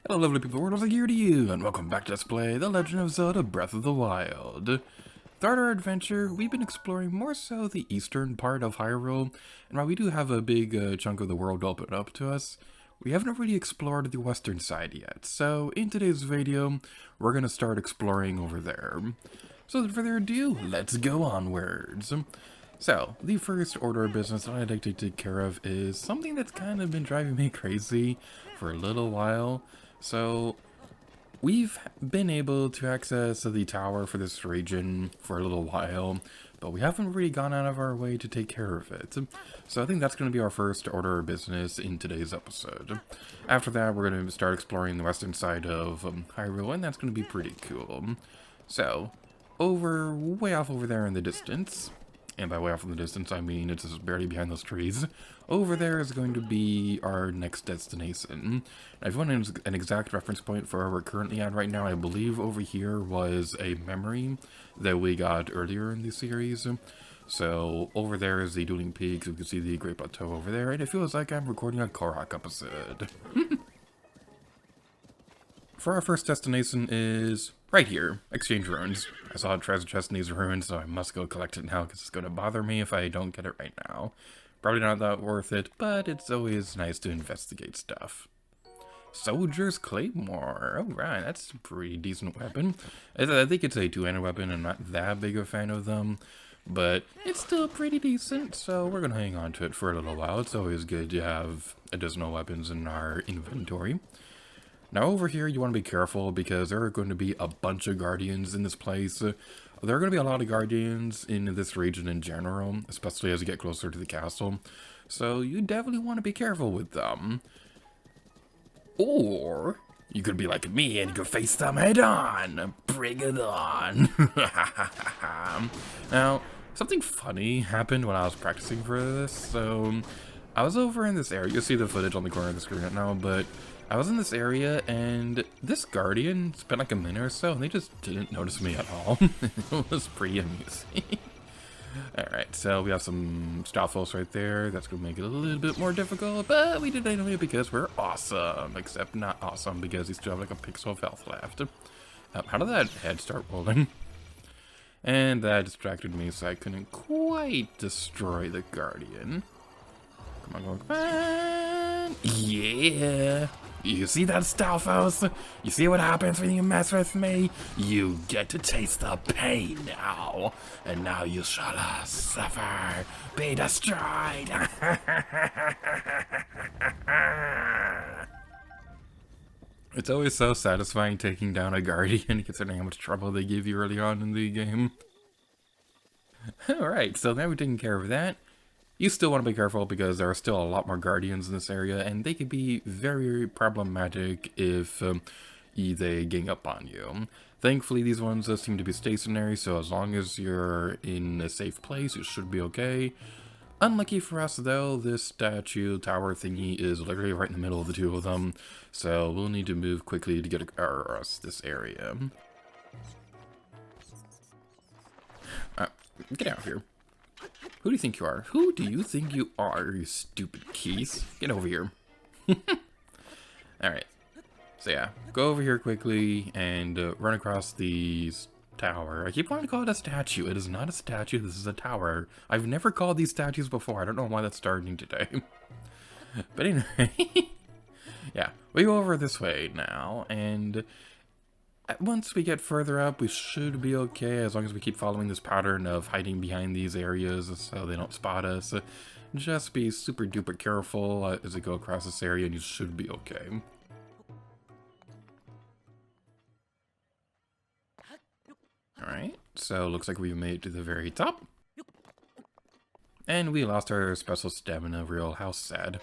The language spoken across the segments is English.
Hello lovely people, world of here to you, and welcome back to Let's Play The Legend of Zelda Breath of the Wild. Throughout our adventure, we've been exploring more so the eastern part of Hyrule, and while we do have a big chunk of the world open up to us, we haven't really explored the western side yet. So in today's video, we're going to start exploring over there. So without further ado, let's go onwards. So, the first order of business that I'd like to take care of is something that's kind of been driving me crazy for a little while. So, we've been able to access the tower for this region for a little while, but we haven't really gone out of our way to take care of it. So I think that's going to be our first order of business in today's episode. After that, we're going to start exploring the western side of Hyrule, and that's going to be pretty cool. So, way off over there in the distance, and by way off in the distance, I mean it's just barely behind those trees. Over there is going to be our next destination. If you want an exact reference point for where we're currently at right now, I believe over here was a memory that we got earlier in the series. So over there is the Dueling Peaks. You can see the Great Plateau over there, and it feels like I'm recording a Korok episode. For our first destination is right here, Exchange Ruins. I saw a treasure chest in these ruins, so I must go collect it now because it's going to bother me if I don't get it right now. Probably not that worth it, but it's always nice to investigate stuff. Soldier's Claymore. Alright, that's a pretty decent weapon. I think it's a two-handed weapon. I'm not that big a fan of them, but it's still pretty decent, so we're going to hang on to it for a little while. It's always good to have additional weapons in our inventory. Now over here, you want to be careful because there are going to be a bunch of guardians in this place. There are going to be a lot of guardians in this region in general, especially as you get closer to the castle. So you definitely want to be careful with them. Or you could be like me and you could face them head on. Bring it on. Now, something funny happened when I was practicing for this. So I was over in this area. You'll see the footage on the corner of the screen right now, but I was in this area, and this guardian spent like a minute or so, and they just didn't notice me at all. It was pretty amusing. Alright, so we have some Stalfos right there. That's going to make it a little bit more difficult, but we did it anyway because we're awesome. Except not awesome because we still have like a pixel of health left. How did that head start rolling? And that distracted me, so I couldn't quite destroy the guardian. Come on, come on. Yeah. You see that, Stalfos? You see what happens when you mess with me? You get to taste the pain now. And now you shall suffer. Be destroyed. It's always so satisfying taking down a guardian, considering how much trouble they give you early on in the game. Alright, so now we've taken care of that. You still want to be careful because there are still a lot more guardians in this area, and they can be very problematic if they gang up on you. Thankfully, these ones seem to be stationary, so as long as you're in a safe place, you should be okay. Unlucky for us, though, this statue tower thingy is literally right in the middle of the two of them, so we'll need to move quickly to get across this area. Get out of here. Who do you think you are? Who do you think you are, you stupid Keith? Get over here. Alright. So yeah, go over here quickly and run across the tower. I keep wanting to call it a statue. It is not a statue, this is a tower. I've never called these statues before. I don't know why that's starting today. But anyway. Yeah, we go over this way now, and once we get further up, we should be okay, as long as we keep following this pattern of hiding behind these areas so they don't spot us. Just be super duper careful as we go across this area, and you should be okay. Alright, so looks like we've made it to the very top. And we lost our special stamina reel. How sad.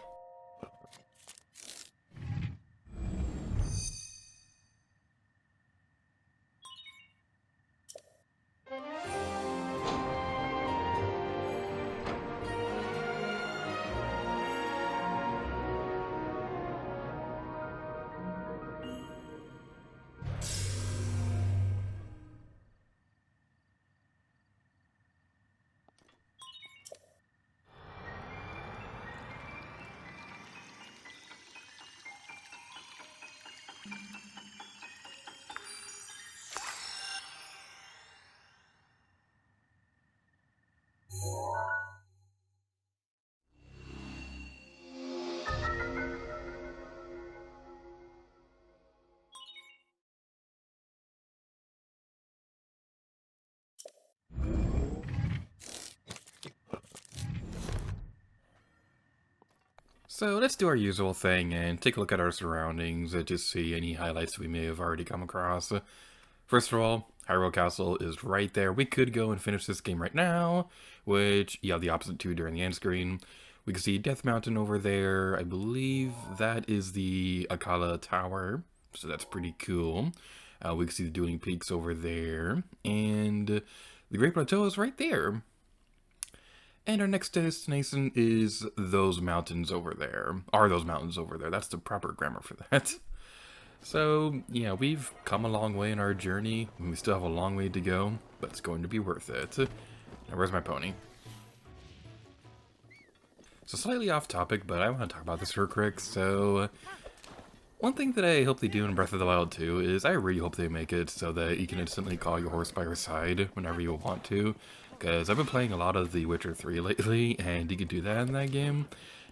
So let's do our usual thing and take a look at our surroundings and just see any highlights we may have already come across. First of all, Hyrule Castle is right there. We could go and finish this game right now, which you have the opposite too during the end screen. We can see Death Mountain over there. I believe that is the Akala Tower, so that's pretty cool. We can see the Dueling Peaks over there, and the Great Plateau is right there. And our next destination is those mountains over there. Are those mountains over there? That's the proper grammar for that. So, yeah, we've come a long way in our journey. We still have a long way to go, but it's going to be worth it. Now, where's my pony? So, slightly off topic, but I want to talk about this real quick. So, one thing that I hope they do in Breath of the Wild 2 is I really hope they make it so that you can instantly call your horse by your side whenever you want to. Because I've been playing a lot of The Witcher 3 lately, and you can do that in that game.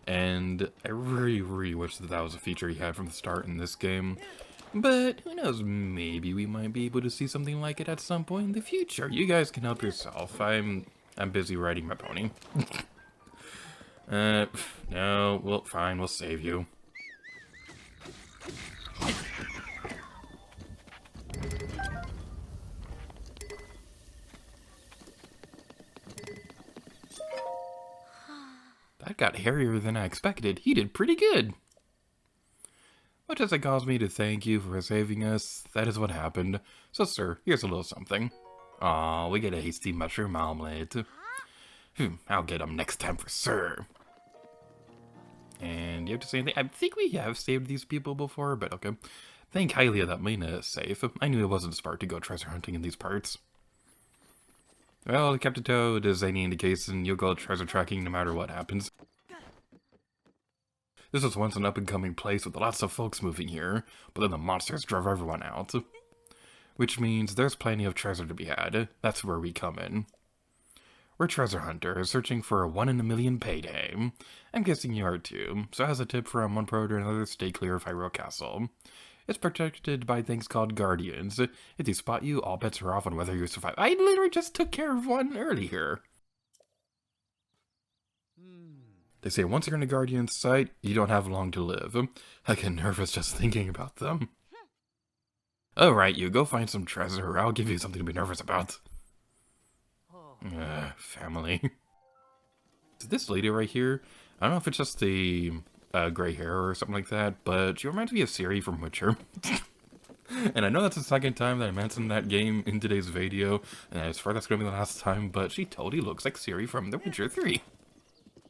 And I really wish that was a feature you had from the start in this game. But who knows, maybe we might be able to see something like it at some point in the future. You guys can help yourself. I'm busy riding my pony. No, well, fine, we'll save you. That got hairier than I expected. He did pretty good. Much as it caused me to thank you for saving us, that is what happened. So, sir, here's a little something. Aw, we get a hasty mushroom omelet. I'll get them next time for sure. And you have to say anything? I think we have saved these people before, but okay. Think highly of that Mina is safe. I knew it wasn't smart to go treasure hunting in these parts. Well, Captain Toad, as any indication, you'll go treasure tracking no matter what happens. This was once an up-and-coming place with lots of folks moving here, but then the monsters drove everyone out. Which means there's plenty of treasure to be had. That's where we come in. We're treasure hunters, searching for a 1-in-a-million payday. I'm guessing you are too, so as a tip for one pro or another, stay clear of Hyrule Castle. It's protected by things called guardians. If they spot you, all bets are off on whether you survive. I literally just took care of one earlier. They say once you're in a guardian's sight, you don't have long to live. I get nervous just thinking about them. Alright, you go find some treasure, or I'll give you something to be nervous about. Family. This lady right here, I don't know if it's just the gray hair or something like that, but she reminds me of Ciri from Witcher. And I know that's the second time that I mentioned that game in today's video, and I swear that's going to be the last time, but she totally looks like Ciri from The Witcher 3.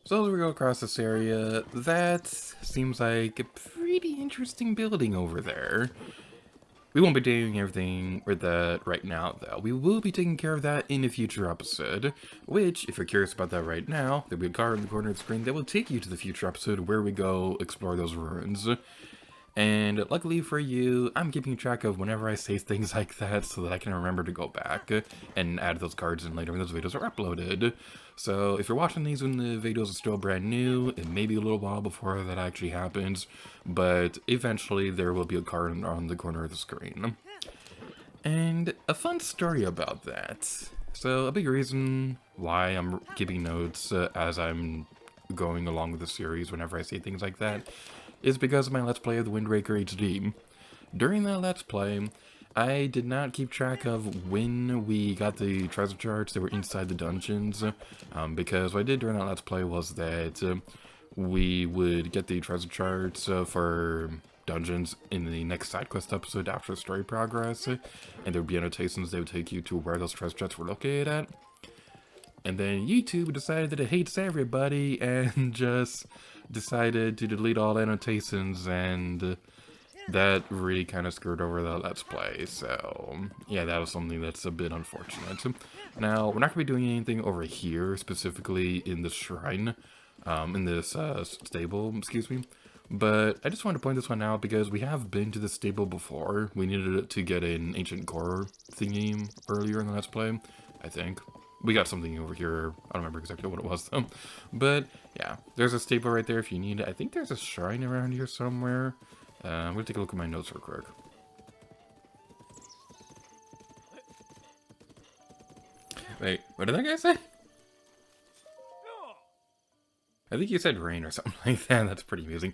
So as we go across this area, that seems like a pretty interesting building over there. We won't be doing everything with that right now, though. We will be taking care of that in a future episode, which, if you're curious about that right now, there'll be a card in the corner of the screen that will take you to the future episode where we go explore those ruins. And luckily for you, I'm keeping track of whenever I say things like that so that I can remember to go back and add those cards in later when those videos are uploaded. So if you're watching these when the videos are still brand new, it may be a little while before that actually happens, but eventually there will be a card on the corner of the screen. And a fun story about that. So a big reason why I'm keeping notes as I'm going along with the series whenever I say things like that is because of my Let's Play of the Wind Waker HD. During that Let's Play, I did not keep track of when we got the treasure charts that were inside the dungeons, because what I did during that Let's Play was that we would get the treasure charts for dungeons in the next Sidequest episode after story progress, and there would be annotations that would take you to where those treasure charts were located at. And then YouTube decided that it hates everybody and just decided to delete all annotations, and that really kind of screwed over the Let's Play. So yeah, that was something that's a bit unfortunate. Now, we're not going to be doing anything over here, specifically in the shrine, in this stable, excuse me. But I just wanted to point this one out because we have been to this stable before. We needed it to get an ancient core thingy earlier in the Let's Play, I think. We got something over here. I don't remember exactly what it was, though. But, yeah. There's a stable right there if you need it. I think there's a shrine around here somewhere. I'm going to take a look at my notes real quick. Wait, what did that guy say? I think you said rain or something like that. That's pretty amusing.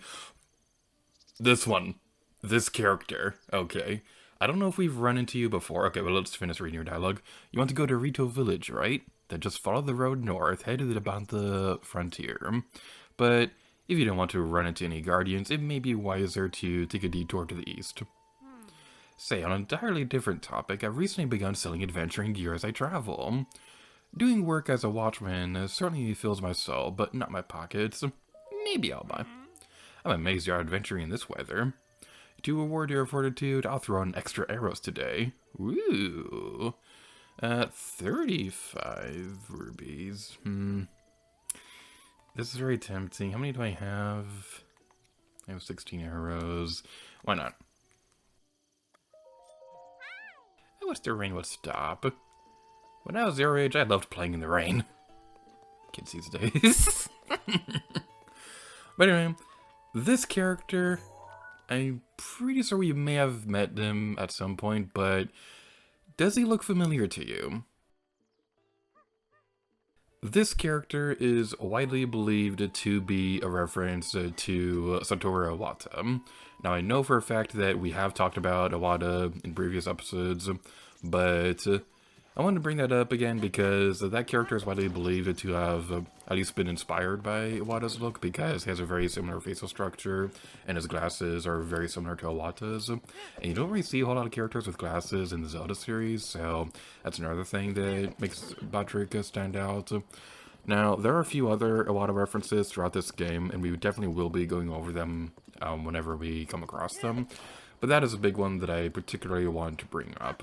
This one. This character. Okay. I don't know if we've run into you before. Okay, well, let's finish reading your dialogue. You want to go to Rito Village, right? Then just follow the road north, head to about the frontier. But if you don't want to run into any guardians, it may be wiser to take a detour to the east. Say, on an entirely different topic, I've recently begun selling adventuring gear as I travel. Doing work as a watchman certainly fills my soul, but not my pockets. Maybe I'll buy. I'm amazed you're adventuring in this weather. To reward your fortitude, I'll throw in extra arrows today. Ooh. 35 rubies. This is very tempting. How many do I have? I have 16 arrows. Why not? I wish the rain would stop. When I was your age, I loved playing in the rain. Kids these days. But anyway, this character, I'm pretty sure we may have met him at some point, but does he look familiar to you? This character is widely believed to be a reference to Satoru Iwata. Now, I know for a fact that we have talked about Iwata in previous episodes, but I wanted to bring that up again because that character is widely believed to have at least been inspired by Iwata's look, because he has a very similar facial structure and his glasses are very similar to Iwata's. And you don't really see a whole lot of characters with glasses in the Zelda series, so that's another thing that makes Patrick stand out. Now, there are a few other Iwata references throughout this game, and we definitely will be going over them whenever we come across them. But that is a big one that I particularly wanted to bring up.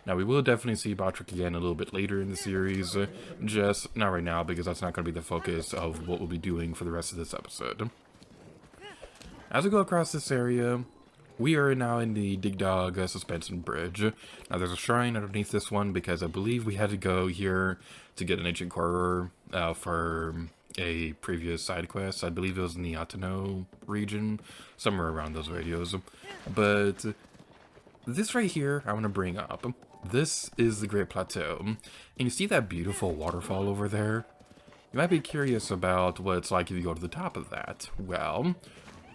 Now, we will definitely see Patrick again a little bit later in the series, just not right now, because that's not going to be the focus of what we'll be doing for the rest of this episode. As we go across this area, we are now in the Dig Dog Suspension Bridge. Now, there's a shrine underneath this one, because I believe we had to go here to get an ancient corridor for a previous side quest. I believe it was in the Atano region, somewhere around those radios. But this right here, I want to bring up. This is the Great Plateau, and you see that beautiful waterfall over there? You might be curious about what it's like if you go to the top of that. Well,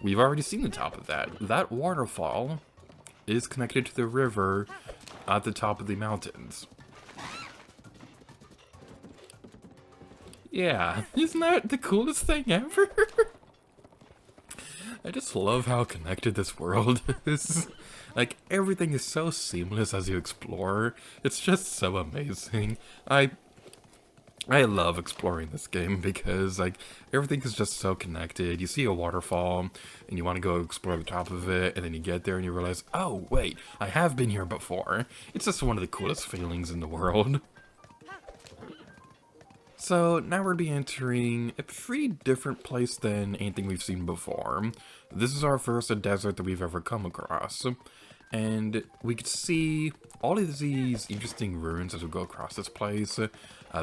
we've already seen the top of that. That waterfall is connected to the river at the top of the mountains. Yeah, isn't that the coolest thing ever? I just love how connected this world is. Like, everything is so seamless as you explore. It's just so amazing. I love exploring this game because, like, everything is just so connected. You see a waterfall, and you want to go explore the top of it, and then you get there and you realize, oh, wait, I have been here before. It's just one of the coolest feelings in the world. So, now we're be entering a pretty different place than anything we've seen before. This is our first desert that we've ever come across. And we could see all of these interesting ruins as we go across this place.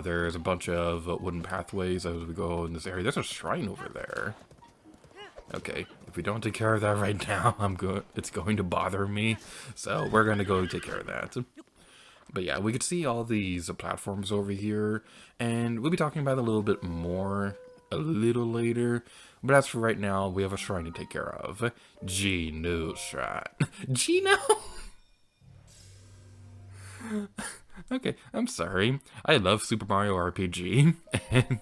There's a bunch of wooden pathways as we go in this area. There's a shrine over there. Okay, if we don't take care of that right now, it's going to bother me. So, we're going to go take care of that. But yeah, we could see all these platforms over here, and we'll be talking about it a little bit more a little later. But as for right now, we have a shrine to take care of. Jee Noh Shrine. Jee Noh? Okay, I'm sorry. I love Super Mario RPG, and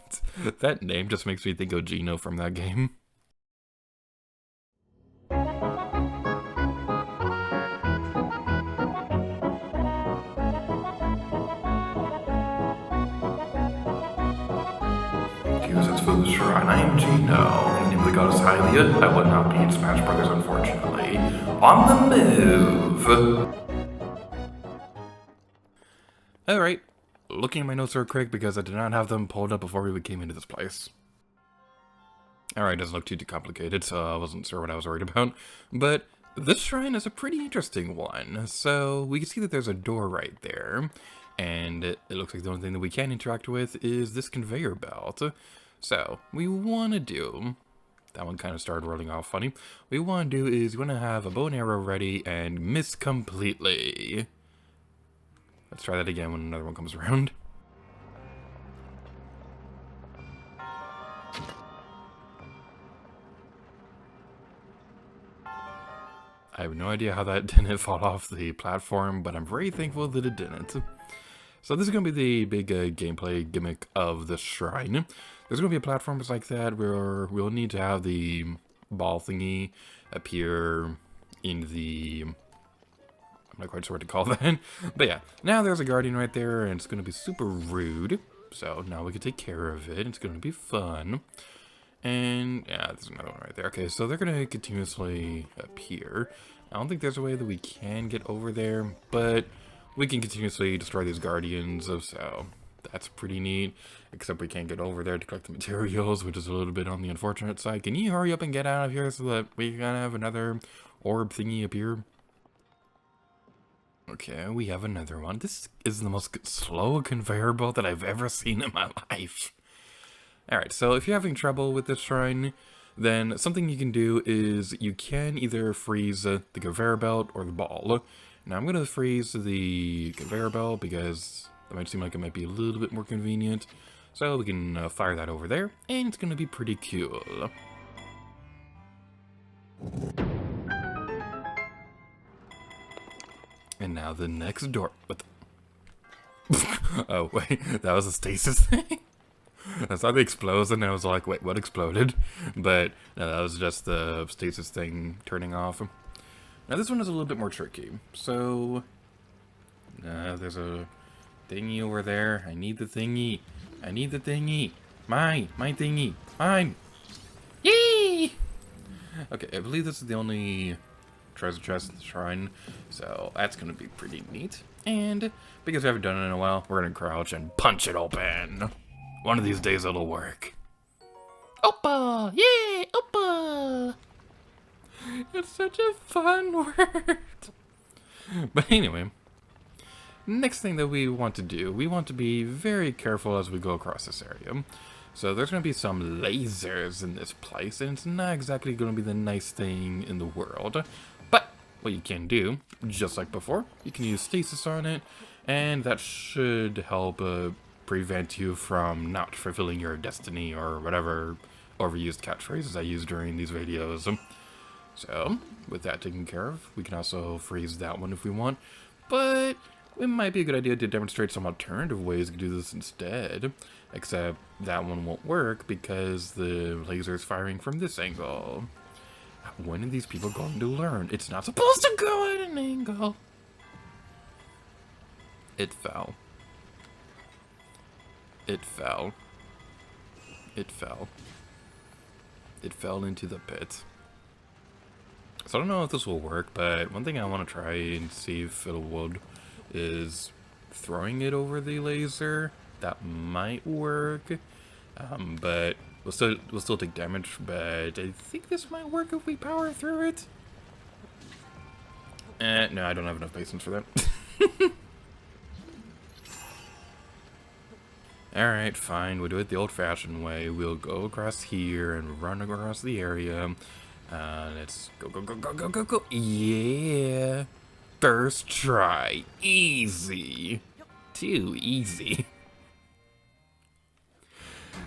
that name just makes me think of Jee Noh from that game. For the shrine, I am Jee Noh. In the name of the goddess Hylia, I would not be in Smash Brothers, unfortunately. On the move! Alright, looking at my notes real quick because I did not have them pulled up before we came into this place. Alright, doesn't look too complicated, so I wasn't sure what I was worried about. But this shrine is a pretty interesting one. So, we can see that there's a door right there. And it looks like the only thing that we can interact with is this conveyor belt. So, we want to do, that one kind of started rolling off funny. What we want to do is we want to have a bow and arrow ready and miss completely. Let's try that again when another one comes around. I have no idea how that didn't fall off the platform, but I'm very thankful that it didn't. So this is going to be the big gameplay gimmick of the shrine. There's going to be platforms like that where we'll need to have the ball thingy appear in the... I'm not quite sure what to call that. But yeah, now there's a guardian right there, and it's going to be super rude. So now we can take care of it. It's going to be fun. And yeah, there's another one right there. Okay, so they're going to continuously appear. I don't think there's a way that we can get over there, but we can continuously destroy these guardians, so that's pretty neat. Except we can't get over there to collect the materials, which is a little bit on the unfortunate side. Can you hurry up and get out of here so that we can have another orb thingy appear? Okay, we have another one. This is the most slow conveyor belt that I've ever seen in my life. Alright, so if you're having trouble with this shrine, then something you can do is you can either freeze the conveyor belt or the ball. Now I'm going to freeze the conveyor belt because that might seem like it might be a little bit more convenient. So we can fire that over there, and it's going to be pretty cool. And now the next door. What the... Oh, wait, that was a stasis thing? I saw the explosion and I was like, wait, what exploded? But no, that was just the stasis thing turning off. Now this one is a little bit more tricky. So, there's a thingy over there. I need the thingy. I need the thingy. My thingy. Mine. Yay! Okay, I believe this is the only treasure chest in the shrine. So that's going to be pretty neat. And because we haven't done it in a while, we're going to crouch and punch it open. One of these days it'll work. Oppa! Yay! Oppa! It's such a fun word. But anyway, next thing that we want to do, we want to be very careful as we go across this area. So there's going to be some lasers in this place, and it's not exactly going to be the nice thing in the world. But what you can do, just like before, you can use stasis on it, and that should help prevent you from not fulfilling your destiny or whatever overused catchphrases I use during these videos. So, with that taken care of, we can also freeze that one if we want, but it might be a good idea to demonstrate some alternative ways to do this instead, except that one won't work because the laser is firing from this angle. When are these people going to learn? It's not supposed to go at an angle. It fell. It fell. It fell. It fell into the pit. So I don't know if this will work, but one thing I want to try and see if it would is throwing it over the laser. That might work, but we'll still take damage. But I think this might work if we power through it. No, I don't have enough patience for that. Alright, fine, we'll do it the old-fashioned way. We'll go across here and run across the area. Let's go, go, go, go, go, go, go. Yeah! First try. Easy. Too easy.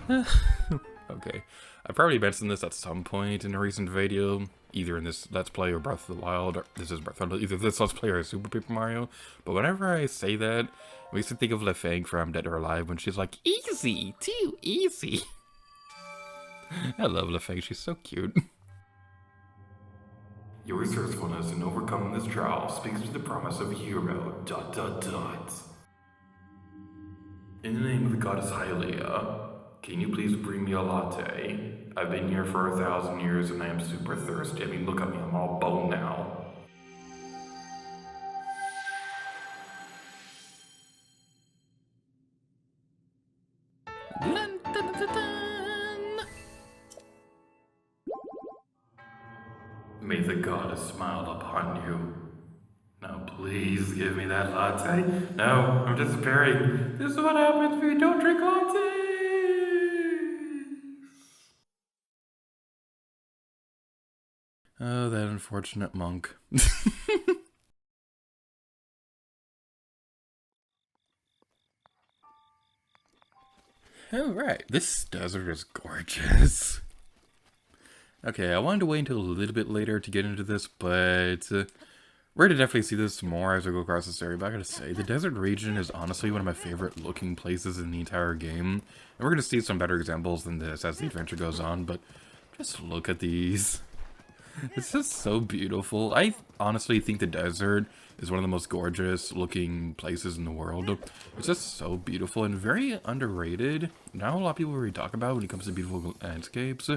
Okay. I probably mentioned this at some point in a recent video, either in this Let's Play or Breath of the Wild, or this is Breath of the Wild, either this Let's Play or Super Paper Mario, but whenever I say that, I used to think of LeFang from Dead or Alive when she's like, easy, too easy. I love LeFang, she's so cute. Your resourcefulness in overcoming this trial speaks to the promise of a hero, ... In the name of the goddess Hylia, can you please bring me a latte? I've been here for 1,000 years and I am super thirsty. I mean, look at me, I'm all bone now. Dun, dun, dun, dun. May the goddess smile upon you. Now please give me that latte. No, I'm despairing. This is what happens when you don't drink lattes. Oh, that unfortunate monk. Alright, this desert is gorgeous. Okay, I wanted to wait until a little bit later to get into this, but we're gonna definitely see this more as we go across this area. But I gotta say, the desert region is honestly one of my favorite looking places in the entire game. And we're gonna see some better examples than this as the adventure goes on, but just look at these. It's just so beautiful. I honestly think the desert is one of the most gorgeous looking places in the world. It's just so beautiful and very underrated. Not a lot of people really talk about when it comes to beautiful landscapes.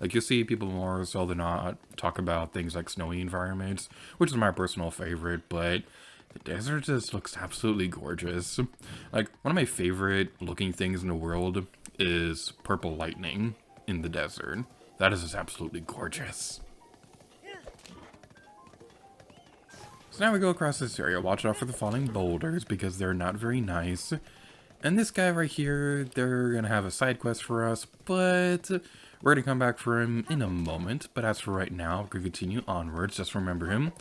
Like, you see people more so than not talk about things like snowy environments, which is my personal favorite, but the desert just looks absolutely gorgeous. Like, one of my favorite looking things in the world is purple lightning in the desert. That is just absolutely gorgeous. So now we go across this area. Watch out for the falling boulders because they're not very nice. And this guy right here, they're going to have a side quest for us, but we're going to come back for him in a moment. But as for right now, we're going to continue onwards. Just remember him.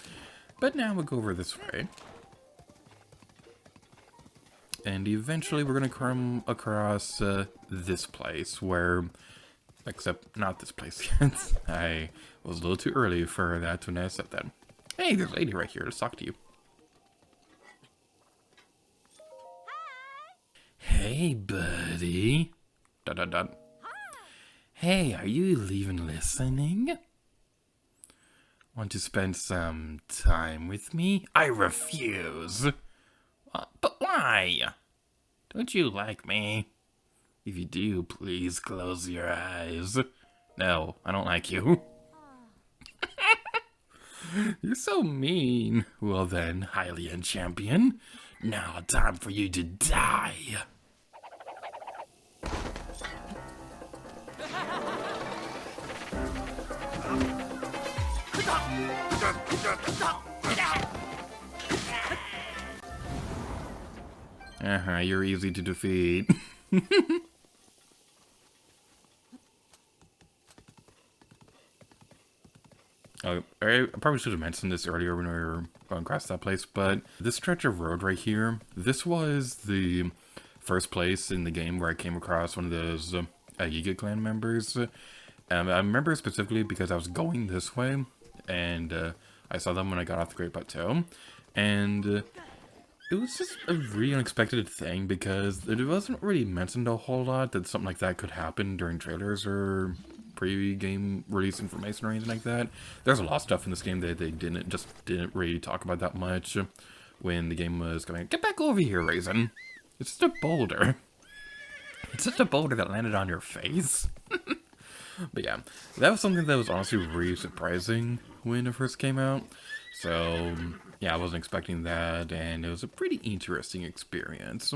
But now we'll go over this way. And eventually we're going to come across this place where... Except not this place yet. I was a little too early for that when I said that. Hey, there's a lady right here. Let's talk to you. Hey, buddy. Dot, dot, dot. Hey, are you even listening? Want to spend some time with me? I refuse. But why? Don't you like me? If you do, please close your eyes. No, I don't like you. You're so mean. Well then, Hylian champion, now time for you to die. You're easy to defeat. I probably should have mentioned this earlier when we were going across that place, but this stretch of road right here, this was the first place in the game where I came across one of those Yiga clan members. I remember specifically because I was going this way, and I saw them when I got off the Great Plateau, and it was just a really unexpected thing because it wasn't really mentioned a whole lot that something like that could happen during trailers or pre-game release information or anything like that. There's a lot of stuff in this game that they didn't really talk about that much when the game was coming. Get back over here, Raisin. It's just a boulder. It's just a boulder that landed on your face. But yeah, that was something that was honestly really surprising when it first came out. So yeah, I wasn't expecting that, and it was a pretty interesting experience.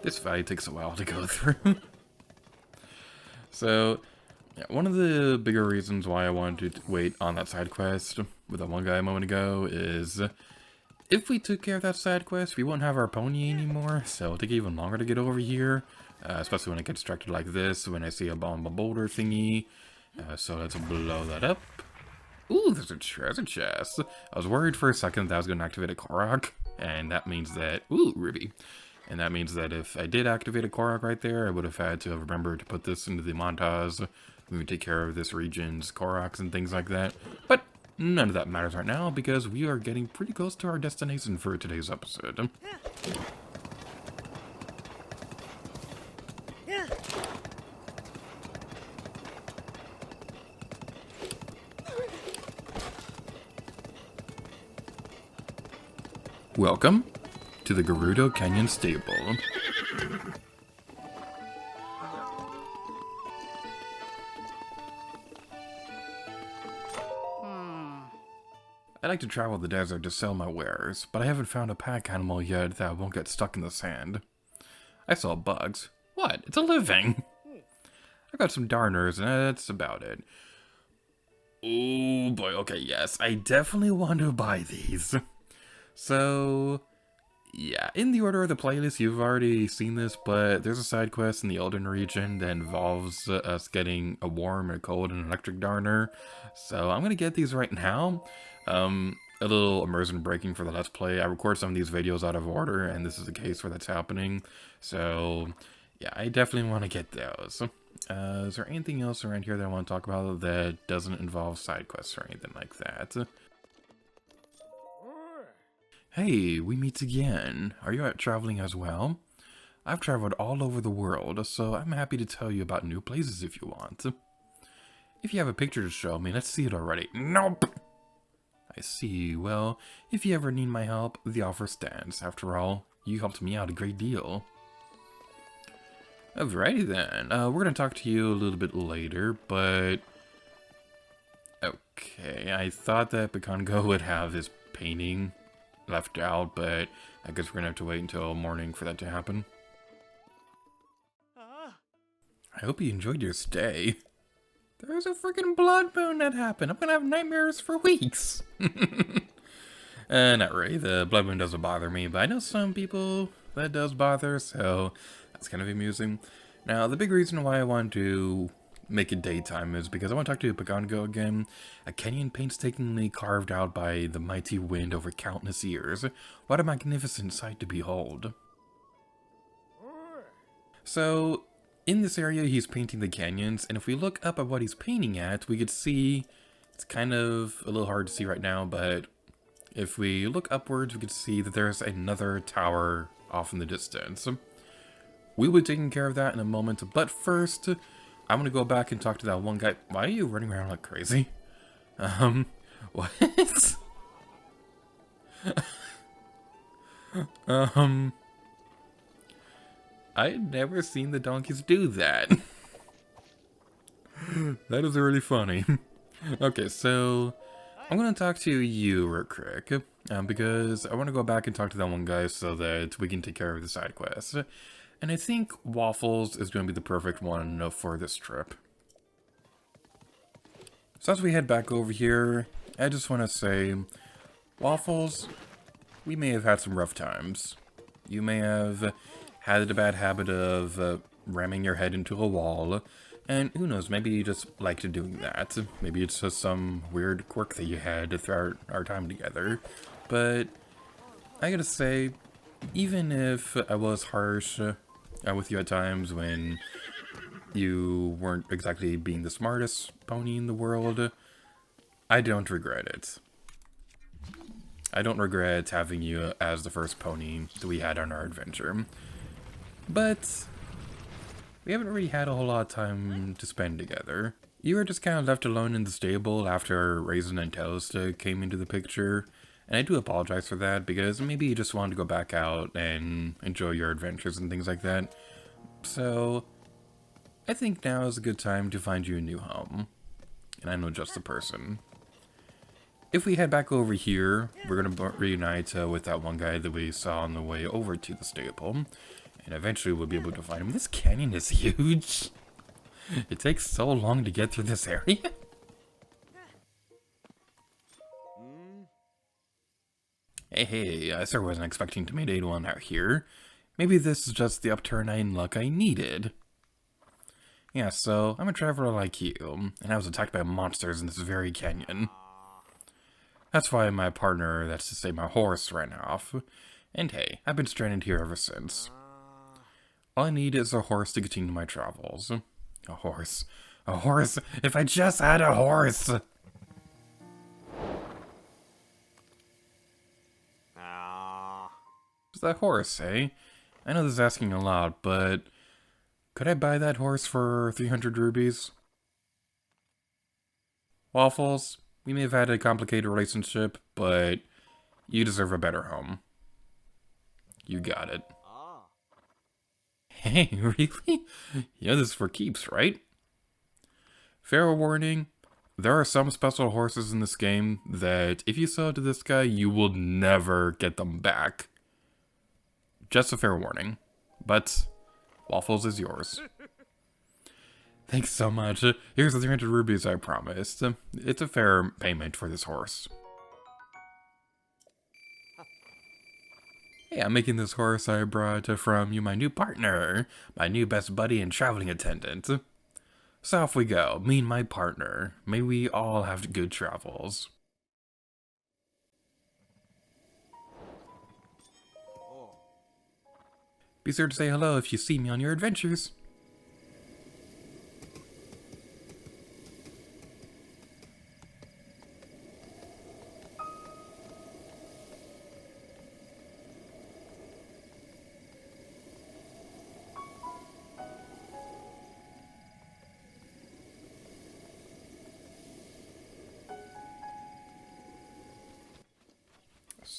This fight takes a while to go through. So, yeah, one of the bigger reasons why I wanted to wait on that side quest with that one guy a moment ago is if we took care of that side quest, we wouldn't have our pony anymore, so it'll take even longer to get over here, especially when I get distracted like this, when I see a bomb boulder thingy. So let's blow that up. Ooh, there's a treasure chest. I was worried for a second that I was going to activate a Korok, and that means that... Ooh, Ruby. And that means that if I did activate a Korok right there, I would have had to have remembered to put this into the montage when we take care of this region's Koroks and things like that. But none of that matters right now because we are getting pretty close to our destination for today's episode. Welcome to the Gerudo Canyon Stable. I like to travel the desert to sell my wares, but I haven't found a pack animal yet that won't get stuck in the sand. I sell bugs. What? It's a living! I got some darners, and that's about it. Oh boy, okay, yes, I definitely want to buy these. So... yeah, in the order of the playlist, you've already seen this, but there's a side quest in the Elden region that involves us getting a warm, a cold, and an electric darner. So I'm going to get these right now. A little immersion breaking for the Let's Play. I record some of these videos out of order, and this is the case where that's happening. So, yeah, I definitely want to get those. Is there anything else around here that I want to talk about that doesn't involve side quests or anything like that? Hey, we meet again. Are you out traveling as well? I've traveled all over the world, so I'm happy to tell you about new places if you want. If you have a picture to show me, let's see it already. Nope! I see. Well, if you ever need my help, the offer stands. After all, you helped me out a great deal. Alrighty then. We're gonna talk to you a little bit later, but... Okay, I thought that Picongo would have his painting left out, but I guess we're gonna have to wait until morning for that to happen. I hope you enjoyed your stay. There's a freaking blood moon that happened. I'm gonna have nightmares for weeks. Not really. The blood moon doesn't bother me, but I know some people that does bother, so that's kind of amusing. Now, the big reason why I want to make it daytime is because I want to talk to Picongo again. A canyon painstakingly carved out by the mighty wind over countless years. What a magnificent sight to behold. So, in this area, he's painting the canyons, and if we look up at what he's painting at, we could see, it's kind of a little hard to see right now, but if we look upwards, we could see that there's another tower off in the distance. We will be taking care of that in a moment, but first, I'm gonna go back and talk to that one guy. Why are you running around like crazy? What? I had never seen the donkeys do that. That is really funny. Okay, so I'm gonna talk to you real quick, because I want to go back and talk to that one guy so that we can take care of the side quest. And I think Waffles is going to be the perfect one for this trip. So as we head back over here, I just want to say, Waffles, we may have had some rough times. You may have had a bad habit of ramming your head into a wall, and who knows, maybe you just liked doing that. Maybe it's just some weird quirk that you had throughout our time together. But I gotta say, even if I was harsh with you at times when you weren't exactly being the smartest pony in the world, I don't regret it. I don't regret having you as the first pony that we had on our adventure. But we haven't really had a whole lot of time to spend together. You were just kind of left alone in the stable after Raisin and Toast came into the picture. And I do apologize for that, because maybe you just wanted to go back out and enjoy your adventures and things like that. So, I think now is a good time to find you a new home. And I know just the person. If we head back over here, we're going to reunite with that one guy that we saw on the way over to the stable. And eventually we'll be able to find him. This canyon is huge. It takes so long to get through this area. Hey, I sure wasn't expecting to meet anyone out here. Maybe this is just the upturn in luck I needed. Yeah, so I'm a traveler like you, and I was attacked by monsters in this very canyon. That's why my partner, that's to say my horse, ran off. And hey, I've been stranded here ever since. All I need is a horse to continue my travels. A horse. A horse! If I just had a horse! What's that horse, eh? I know this is asking a lot, but could I buy that horse for 300 rubies? Waffles, we may have had a complicated relationship, but you deserve a better home. You got it. Hey, really? You know this is for keeps, right? Fair warning, there are some special horses in this game that if you sell it to this guy, you will never get them back. Just a fair warning. But Waffles is yours. Thanks so much. Here's the 300 rubies I promised. It's a fair payment for this horse. Hey, I'm making this horse I brought from you, my new partner. My new best buddy and traveling attendant. So off we go, me and my partner. May we all have good travels. Be sure to say hello if you see me on your adventures.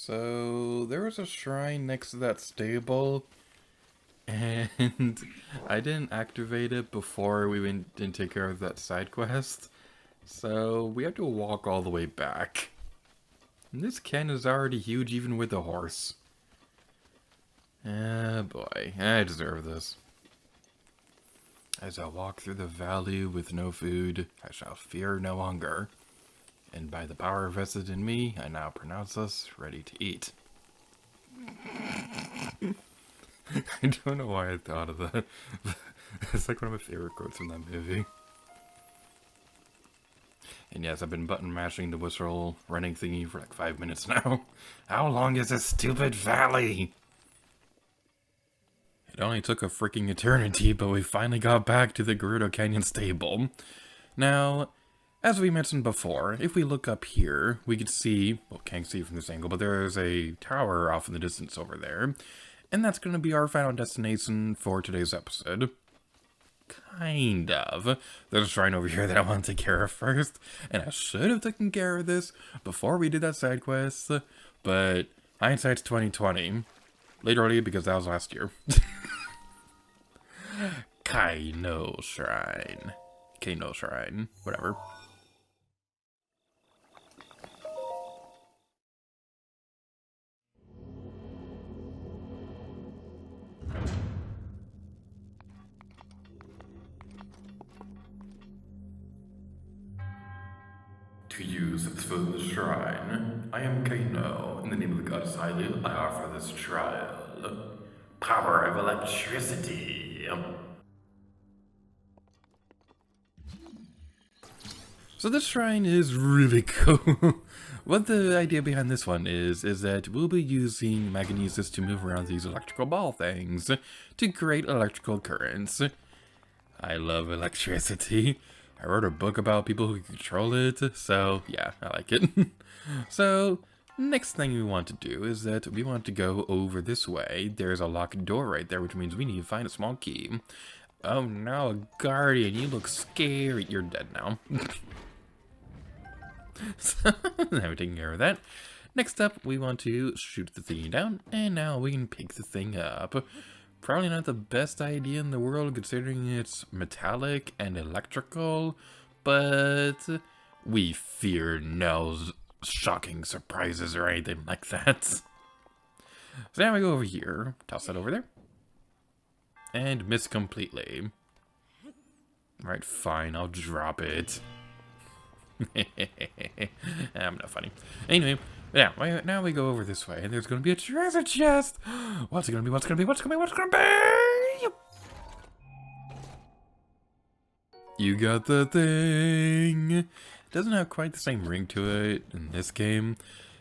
So, there was a shrine next to that stable, and I didn't activate it before we went and take care of that side quest. So, we have to walk all the way back. And this can is already huge even with the horse. Ah, boy. I deserve this. As I walk through the valley with no food, I shall fear no hunger. And by the power vested in me, I now pronounce us ready to eat. I don't know why I thought of that. It's like one of my favorite quotes from that movie. And yes, I've been button mashing the whistle running thingy for like 5 minutes now. How long is this stupid valley? It only took a freaking eternity, but we finally got back to the Gerudo Canyon stable. Now, as we mentioned before, if we look up here, we could see, well, can't see from this angle, but there's a tower off in the distance over there. And that's going to be our final destination for today's episode. Kind of. There's a shrine over here that I want to take care of first, and I should have taken care of this before we did that side quest, but hindsight's 2020. Literally, because that was last year. Jee Noh Shrine. Jee Noh Shrine. Whatever. To use its food shrine, I am Jee Noh. In the name of the goddess Hyrule, I offer this trial. Power of electricity. So this shrine is really cool. What the idea behind this one is that we'll be using magnesis to move around these electrical ball things to create electrical currents. I love electricity. I wrote a book about people who control it, so yeah, I like it. So, next thing we want to do is that we want to go over this way. There's a locked door right there, which means we need to find a small key. Oh no, a guardian, you look scary. You're dead now. So, now we're taking care of that. Next up, we want to shoot the thing down, and now we can pick the thing up. Probably not the best idea in the world considering it's metallic and electrical, but we fear no shocking surprises or anything like that. So now we go over here, toss that over there, and miss completely. Alright, fine, I'll drop it. I'm not funny. Anyway, yeah, now we go over this way, and there's gonna be a treasure chest! What's it gonna be? What's it gonna be? What's it gonna be? What's it gonna be? You got the thing! It doesn't have quite the same ring to it in this game,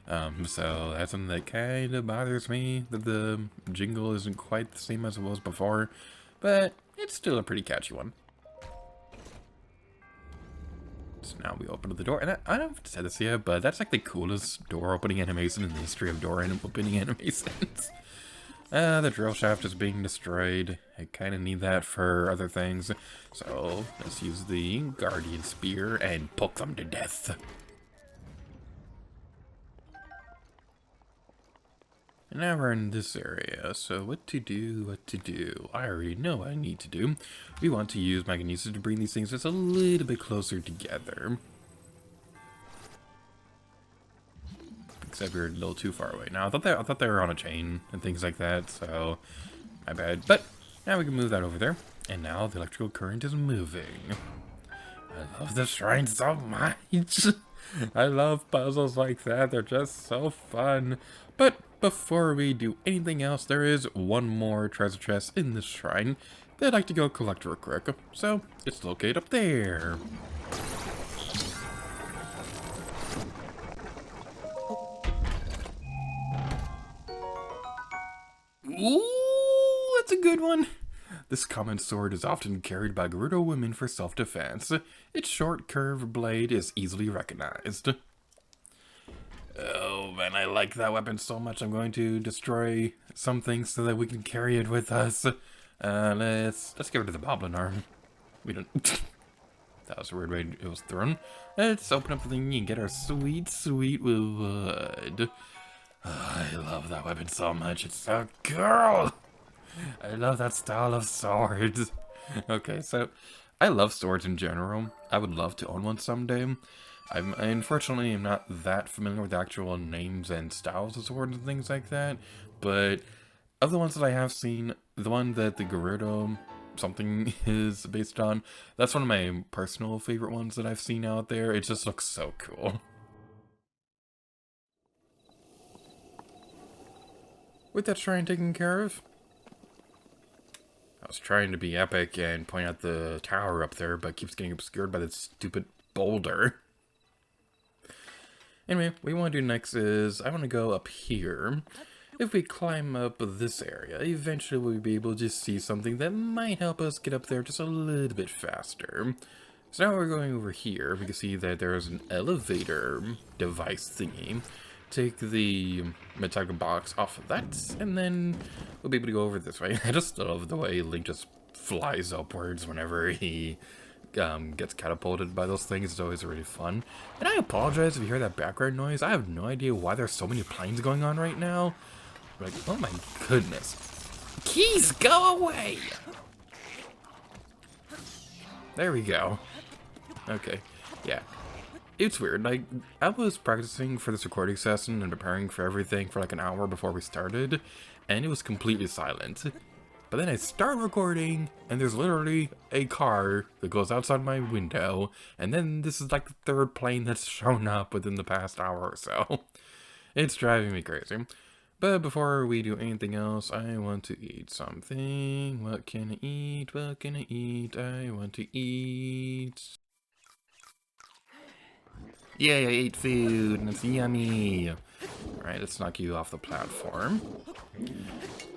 so that's something that kind of bothers me, that the jingle isn't quite the same as it was before, but it's still a pretty catchy one. So now we open the door, and I don't know if I said this yet, but that's like the coolest door opening animation in the history of door opening animations. The drill shaft is being destroyed. I kind of need that for other things, so let's use the guardian spear and poke them to death. And now we're in this area, so what to do? I already know what I need to do. We want to use magnesis to bring these things just a little bit closer together. Except we're a little too far away. Now, I thought they were on a chain and things like that, so my bad. But now we can move that over there, and now the electrical current is moving. I love the shrine so much. I love puzzles like that. They're just so fun. But before we do anything else, there is one more treasure chest in this shrine that I'd like to go collect real quick. So, it's located up there. Ooh, that's a good one. This common sword is often carried by Gerudo women for self-defense. Its short, curved blade is easily recognized. Oh man, I like that weapon so much. I'm going to destroy some things so that we can carry it with us. Let's get rid of the boblin arm. We don't. That was a weird way it was thrown. Let's open up the thing and get our sweet, sweet wood. I love that weapon so much. It's so cool. I love that style of swords. Okay, so I love swords in general. I would love to own one someday. I unfortunately am not that familiar with the actual names and styles of swords and things like that, but of the ones that I have seen, the one that the Gerudo something is based on, that's one of my personal favorite ones that I've seen out there. It just looks so cool. With that shrine taken care of, I was trying to be epic and point out the tower up there, but keeps getting obscured by this stupid boulder. Anyway, what we want to do next is, I want to go up here. If we climb up this area, eventually we'll be able to see something that might help us get up there just a little bit faster. So now we're going over here. We can see that there's an elevator device thingy. Take the metallic box off of that, and then we'll be able to go over this way. I just love the way Link just flies upwards whenever he gets catapulted by those things. It's always really fun. And I apologize if you hear that background noise. I have no idea why there's so many planes going on right now. Like, oh my goodness. Keys, go away! There we go. Okay, yeah. It's weird, like, I was practicing for this recording session and preparing for everything for like an hour before we started, and it was completely silent. But then I start recording, and there's literally a car that goes outside my window, and then this is like the third plane that's shown up within the past hour or so. It's driving me crazy. But before we do anything else, I want to eat something. What can I eat? What can I eat? I want to eat. Yay, I ate food, and it's yummy. Alright, let's knock you off the platform.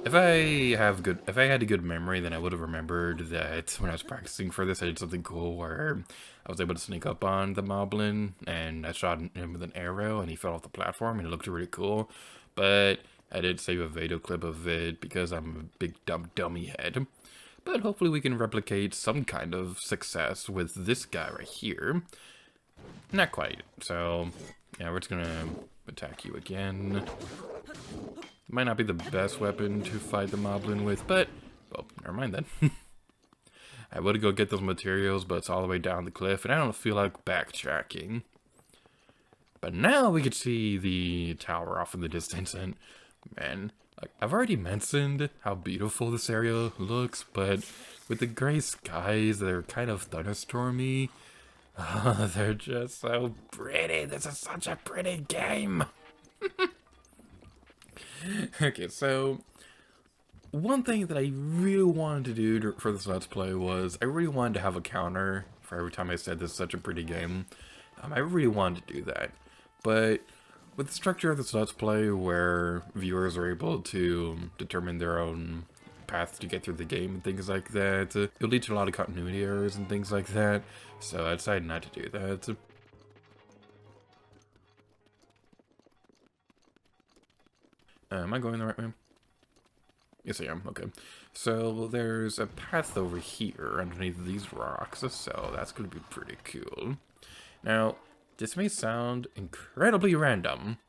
If I had a good memory, then I would have remembered that when I was practicing for this, I did something cool where I was able to sneak up on the moblin, and I shot him with an arrow, and he fell off the platform, and it looked really cool. But I did save a video clip of it because I'm a big dumb dummy head. But hopefully we can replicate some kind of success with this guy right here. Not quite. So, yeah, we're just gonna attack you again. Might not be the best weapon to fight the moblin with, but, well, never mind then. I would go get those materials, but it's all the way down the cliff, and I don't feel like backtracking. But now we can see the tower off in the distance, and man, like, I've already mentioned how beautiful this area looks, but with the gray skies that are kind of thunderstormy, they're just so pretty. This is such a pretty game. Okay, so one thing that I really wanted to do for this Let's Play was I really wanted to have a counter for every time I said this is such a pretty game. I really wanted to do that. But with the structure of this Let's Play where viewers are able to determine their own path to get through the game and things like that, it'll lead to a lot of continuity errors and things like that, so I decided not to do that. Am I going the right way? Yes, I am. Okay. So there's a path over here underneath these rocks, so that's going to be pretty cool. Now, this may sound incredibly random,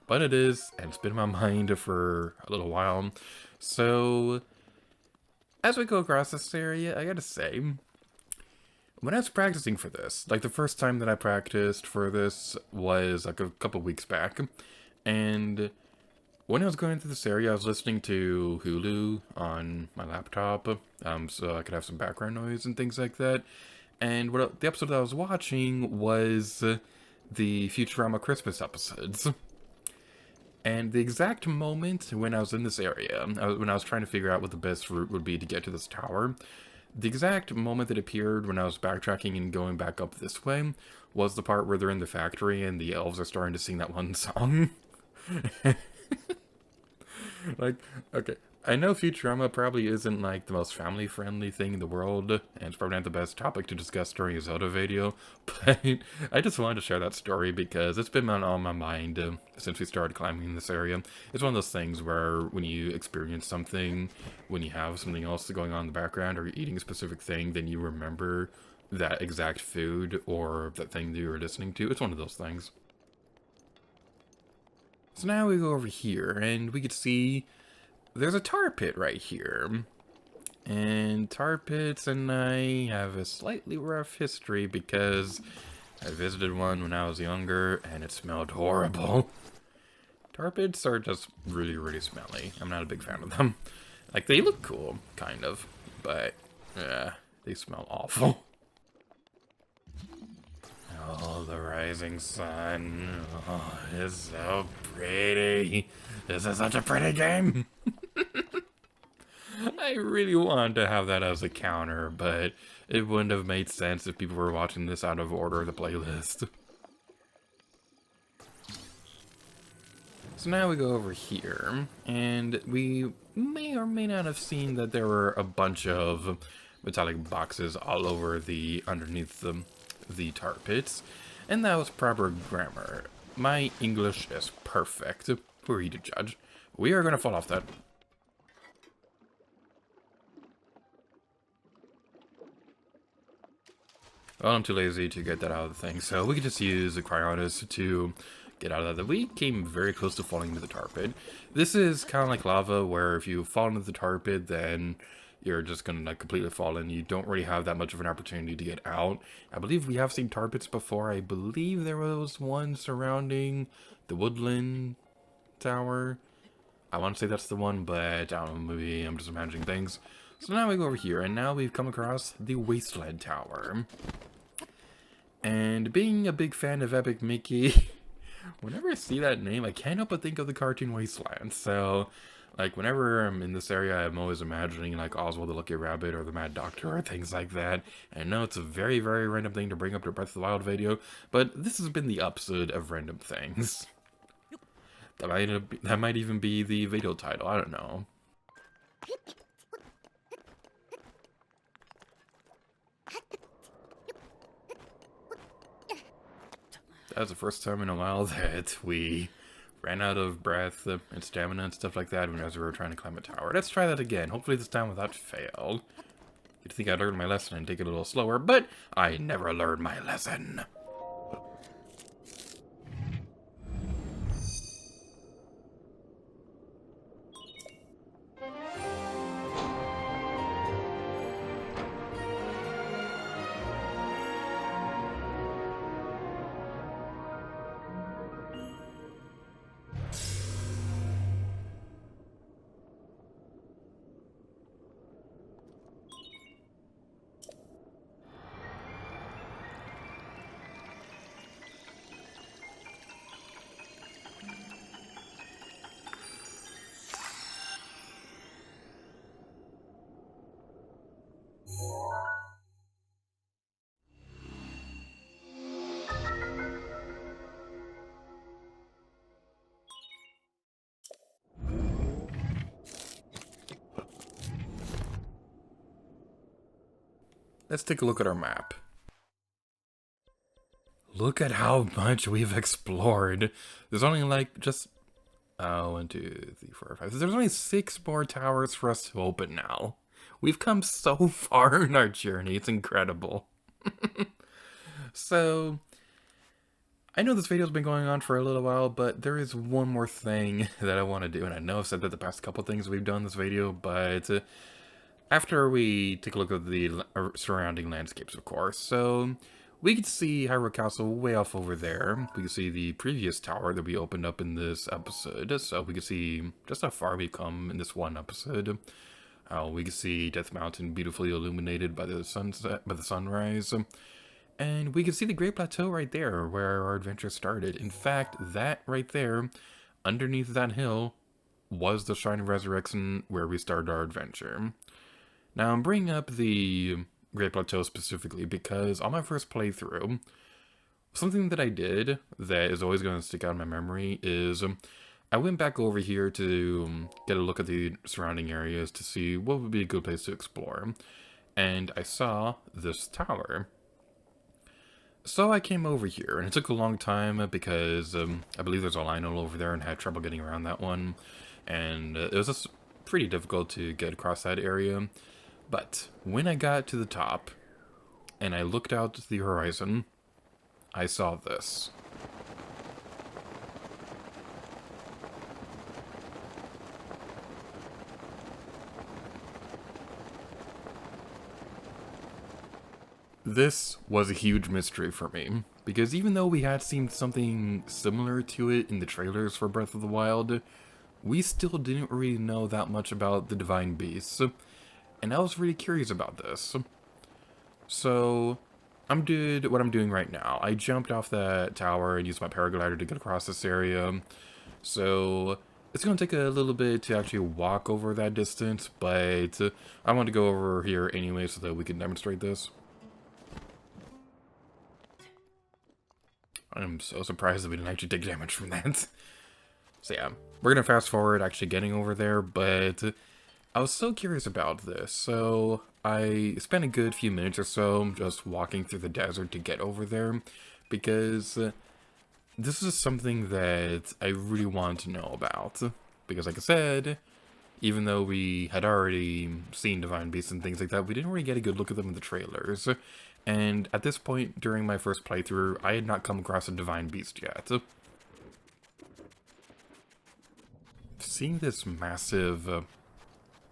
but it is, and it's been in my mind for a little while. So, as we go across this area, I gotta say, when I was practicing for this, like the first time that I practiced for this was like a couple weeks back, and when I was going through this area, I was listening to Hulu on my laptop, so I could have some background noise and things like that. And the episode that I was watching was the Futurama Christmas episodes. And the exact moment when I was in this area, when I was trying to figure out what the best route would be to get to this tower, the exact moment that appeared when I was backtracking and going back up this way was the part where they're in the factory and the elves are starting to sing that one song. Like, okay, I know Futurama probably isn't like the most family-friendly thing in the world, and it's probably not the best topic to discuss during a Zelda video, but I just wanted to share that story because it's been on my mind since we started climbing this area. It's one of those things where when you experience something, when you have something else going on in the background, or you're eating a specific thing, then you remember that exact food or that thing that you were listening to. It's one of those things. So now we go over here, and we can see there's a tar pit right here. And tar pits and I have a slightly rough history because I visited one when I was younger, and it smelled horrible. Tar pits are just really, really smelly. I'm not a big fan of them. Like, they look cool, kind of, but, they smell awful. Oh, the rising sun. Oh, it's so pretty. This is such a pretty game. I really wanted to have that as a counter, but it wouldn't have made sense if people were watching this out of order of the playlist. So now we go over here, and we may or may not have seen that there were a bunch of metallic boxes all over the underneath the tar pits, and that was proper grammar. My English is perfect. Who are you to judge? We are going to fall off that. Well, I'm too lazy to get that out of the thing, so we can just use the Cryonis to get out of that. We came very close to falling into the tar pit. This is kind of like lava, where if you fall into the tar pit, then you're just going to like completely fall in. You don't really have that much of an opportunity to get out. I believe we have seen tar pits before. I believe there was one surrounding the woodland tower. I want to say that's the one, but I don't know, maybe I'm just imagining things. So now we go over here, and now we've come across the Wasteland Tower. And being a big fan of Epic Mickey, whenever I see that name, I can't help but think of the cartoon Wasteland. So, like, whenever I'm in this area, I'm always imagining, like, Oswald the Lucky Rabbit or the Mad Doctor or things like that. And I know it's a very, very random thing to bring up to Breath of the Wild video, but this has been the episode of random things. That might even be the video title, I don't know. That was the first time in a while that we ran out of breath and stamina and stuff like that as we were trying to climb a tower. Let's try that again, hopefully this time without fail. You'd think I learned my lesson and take it a little slower, but I never learned my lesson. Let's take a look at our map. Look at how much we've explored. There's only like just 1, 2, 3, 4, 5. There's only 6 more towers for us to open now. We've come so far in our journey. It's incredible. So, I know this video's been going on for a little while, but there is one more thing that I want to do. And I know I've said that the past couple things we've done in this video, but after we take a look at the surrounding landscapes, of course. So, we can see Hyrule Castle way off over there. We can see the previous tower that we opened up in this episode. So we can see just how far we've come in this one episode. We can see Death Mountain beautifully illuminated by the sunset, by the sunrise. And we can see the Great Plateau right there where our adventure started. In fact, that right there, underneath that hill, was the Shrine of Resurrection where we started our adventure. Now I'm bringing up the Great Plateau specifically because on my first playthrough, something that I did that is always going to stick out in my memory is I went back over here to get a look at the surrounding areas to see what would be a good place to explore. And I saw this tower. So I came over here, and it took a long time because I believe there's a Lionel over there and had trouble getting around that one. And it was just pretty difficult to get across that area. But when I got to the top and I looked out to the horizon, I saw this. This was a huge mystery for me, because even though we had seen something similar to it in the trailers for Breath of the Wild, we still didn't really know that much about the Divine Beasts, and I was really curious about this. So, did what I'm doing right now. I jumped off that tower and used my paraglider to get across this area, so it's going to take a little bit to actually walk over that distance, but I want to go over here anyway so that we can demonstrate this. I'm so surprised that we didn't actually take damage from that. So yeah, we're gonna fast forward actually getting over there, but I was so curious about this. So I spent a good few minutes or so just walking through the desert to get over there, because this is something that I really want to know about. Because like I said, even though we had already seen Divine Beasts and things like that, we didn't really get a good look at them in the trailers. And at this point, during my first playthrough, I had not come across a Divine Beast yet. Seeing this massive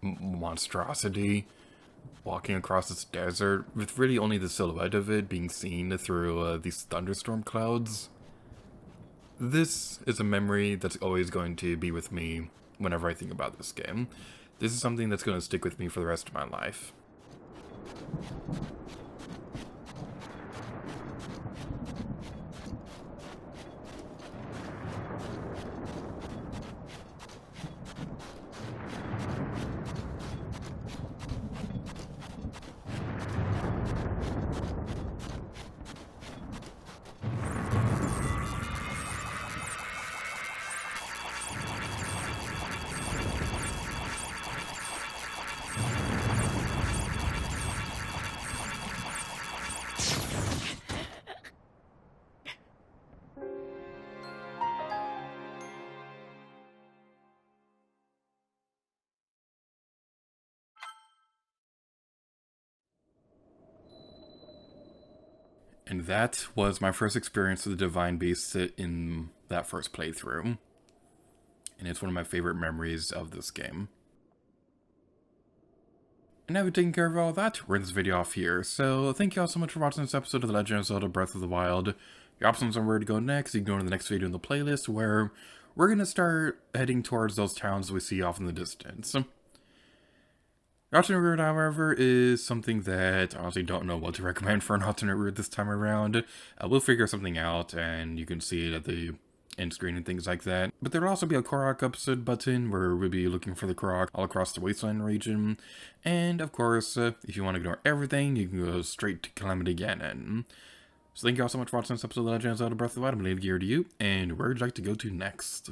monstrosity walking across this desert, with really only the silhouette of it being seen through these thunderstorm clouds, this is a memory that's always going to be with me whenever I think about this game. This is something that's going to stick with me for the rest of my life. And that was my first experience with the Divine Beast in that first playthrough. And it's one of my favorite memories of this game. And now we've taken care of all that, we're in this video off here. So thank you all so much for watching this episode of The Legend of Zelda Breath of the Wild. Your options on where to go next, you can go to the next video in the playlist, where we're going to start heading towards those towns we see off in the distance. The alternate route, however, is something that I honestly don't know what to recommend for an alternate route this time around. We'll figure something out, and you can see it at the end screen and things like that. But there'll also be a Korok episode button, where we'll be looking for the Korok all across the Wasteland region. And, of course, if you want to ignore everything, you can go straight to Calamity Ganon. So thank you all so much for watching this episode of The Legend of Zelda Breath of the Wild. I'm going to give it to you, and where would you like to go to next?